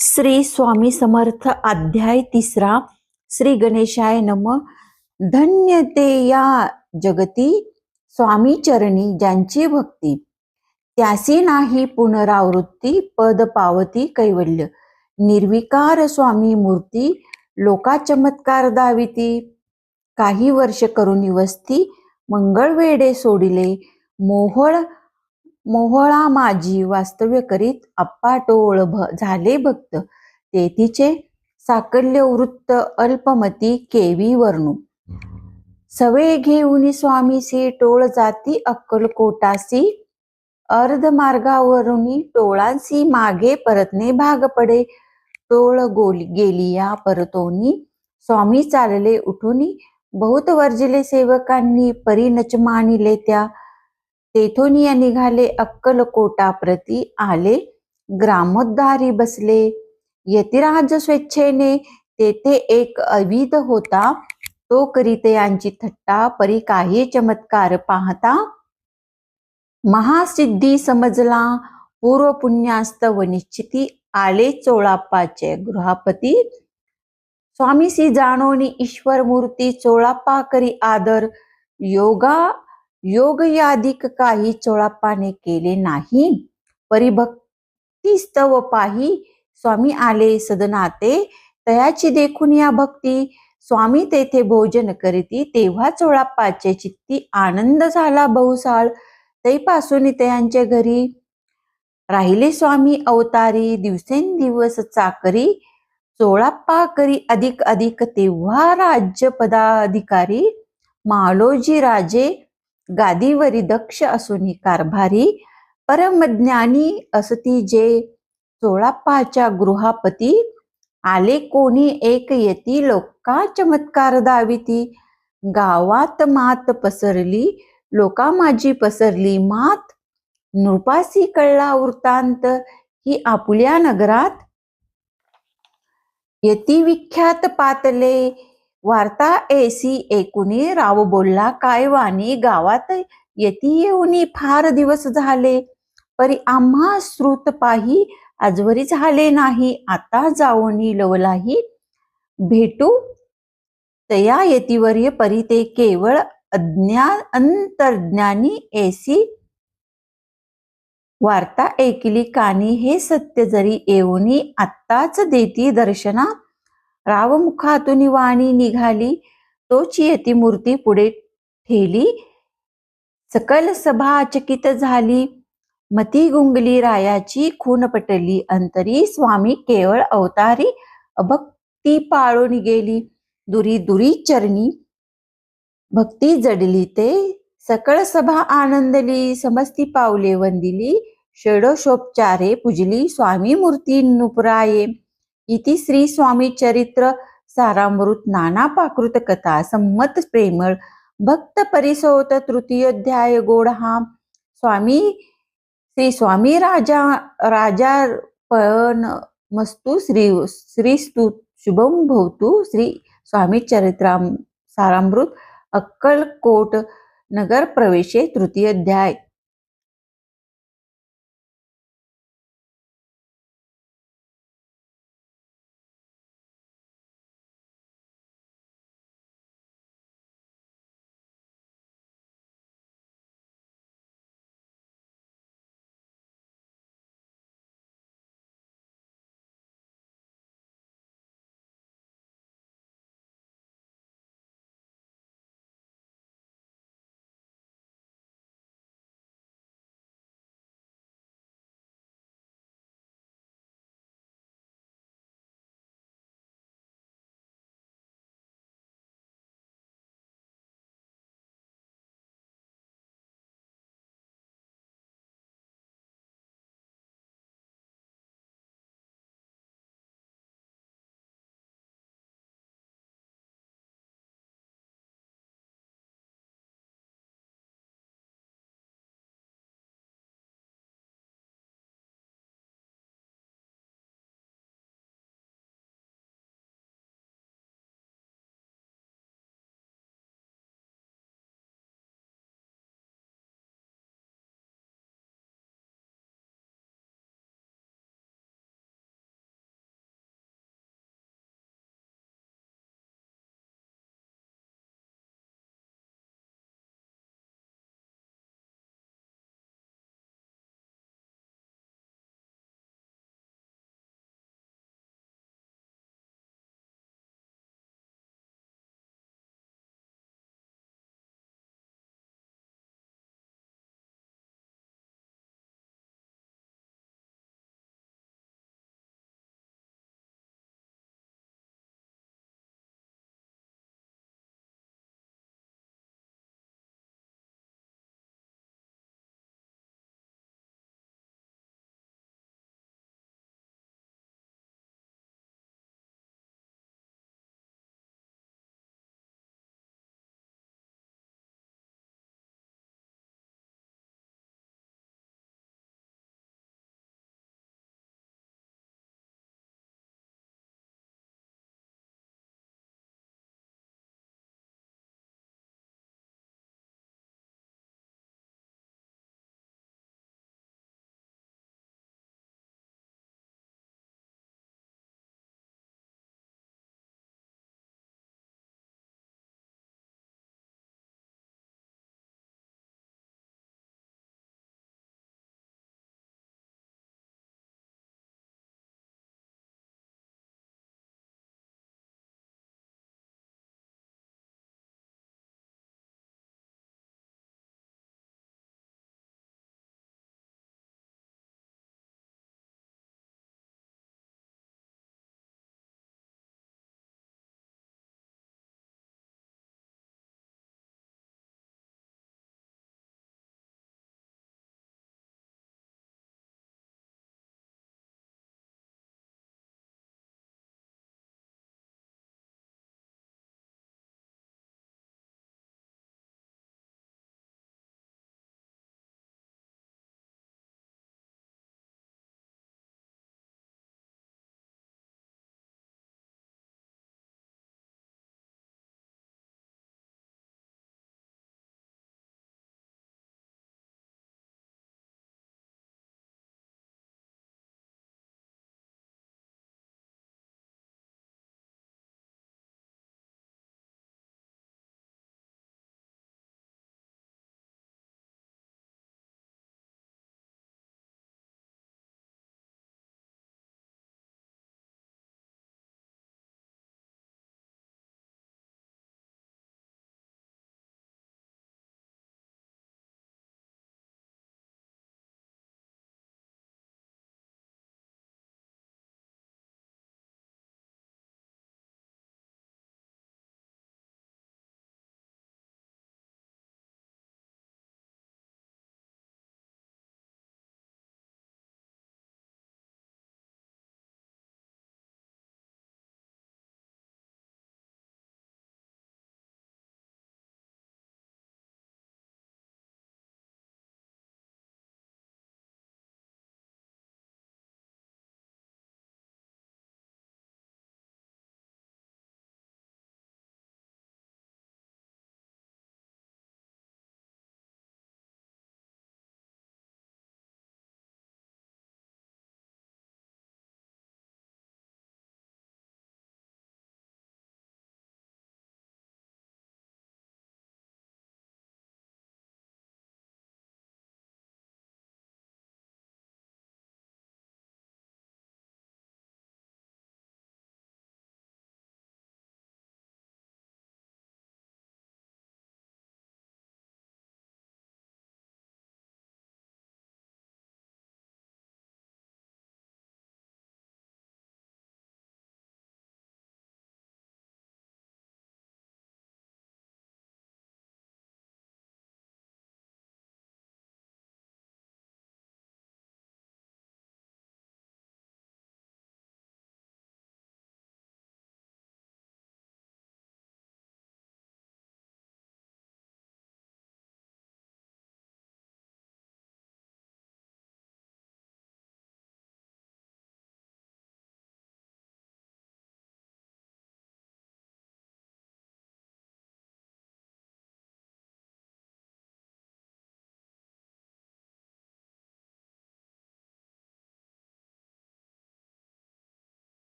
श्री स्वामी समर्थ अध्याय 3 श्री गणेशाय नम। धन्य ते या जगती स्वामी चरणी ज्यांची भक्ती, त्यासी नाही पुनरावृत्ती पद पावती कैवल्य। निर्विकार स्वामी मूर्ती लोका चमत्कार दाविती। काही वर्ष करून वस्ती मंगळ वेडे सोडिले, मोहळा माझी वास्तव्य करीत अप्पा टोळ झाले भक्त। तेथीचे साकल्य वृत्त अल्पमती केवी वर्णू। सवे घेऊन स्वामीसी टोळ जाती अक्कलकोटासी। अर्ध मार्गावरून टोळांसी मागे परतणे भाग पडे। टोळ गेलिया परतोनी स्वामी चालले उठूनी। बहुत वर्जिले सेवकांनी परी नच मानिले त्या। तेथोनिया निघाले अक्कलकोटा प्रती आले, ग्रामोद्धारी बसले। यतिराज स्वेच्छेने तेथे एक अविध होता, तो करीते यांची थट्टा। परी काही चमत्कार पाहता, महासिद्धी समजला पूर्व पुण्यास्तव निश्चिती। आले चोळाप्पाचे गृहापती, स्वामीसी जाणोनी ईश्वर मूर्ती। चोळाप्पा करी आदर योग यादिक काही चोळाप्पाने केले नाही। परिभक्ती स्तव पाही स्वामी आले सदनाते, तयाची देखून या भक्ती। स्वामी तेथे भोजन करीती, तेव्हा चोळाप्पाचे चित्ती आनंद झाला बहुसाळ। तैपासून तयांचे घरी राहिले स्वामी अवतारी। दिवसेंदिवस चाकरी चोळाप्पा करी अधिक अधिक, तेव्हा राज्य पदाधिकारी। मालोजी राजे गादीवरी दक्ष असूनी कारभारी। परमज्ञानी असती जे चोळाप्पाच्या गृहापती। आले कोणी एक यती लोका चमत्कार दाविती। गावात मात पसरली लोका माझी पसरली मात। नृपासी कळला वृत्तांत ही आपुल्या नगरात। यती विख्यात पातले वार्ता ऐसी ऐकुनी। राव बोलला काय वाणी, गावात यती येऊनी फार दिवस झाले। परी आम्हा श्रुत पाही आजवरी झाले नाही। आता जाऊनी लवलाही भेटू तया यतीवर्य। परी ते केवळ अंतर्ज्ञानी ऐसी वार्ता ऐकली कानी। हे सत्य जरी येऊनी आत्ताच देती दर्शना। राव मुखातून वाणी निघाली, तोची यती मूर्ती पुढे ठेली। सकल सभा चकित झाली, मती गुंगली रायाची। खून पटली अंतरी, स्वामी केवळ अवतारी। अभक्ती पाळून गेली दुरी दुरी चरणी, भक्ती जडली ते। सकळ सभा आनंदली, समस्ती पावले वंदिली। षोडशोपचारे पूजली स्वामी मूर्ती नुपुराये। इति श्री स्वामी चरित्र सारामृत नाना पाकृत कथा संमत प्रेमळ भक्त परिसोत तृतीयोध्याय गोड हा। श्री स्वामी राजार्पण मस्तु। श्रीस्तु शुभम भवतु। श्री स्वामी चरित्र सारामृत अक्कलकोट नगर प्रवेशे तृतीयोध्याय।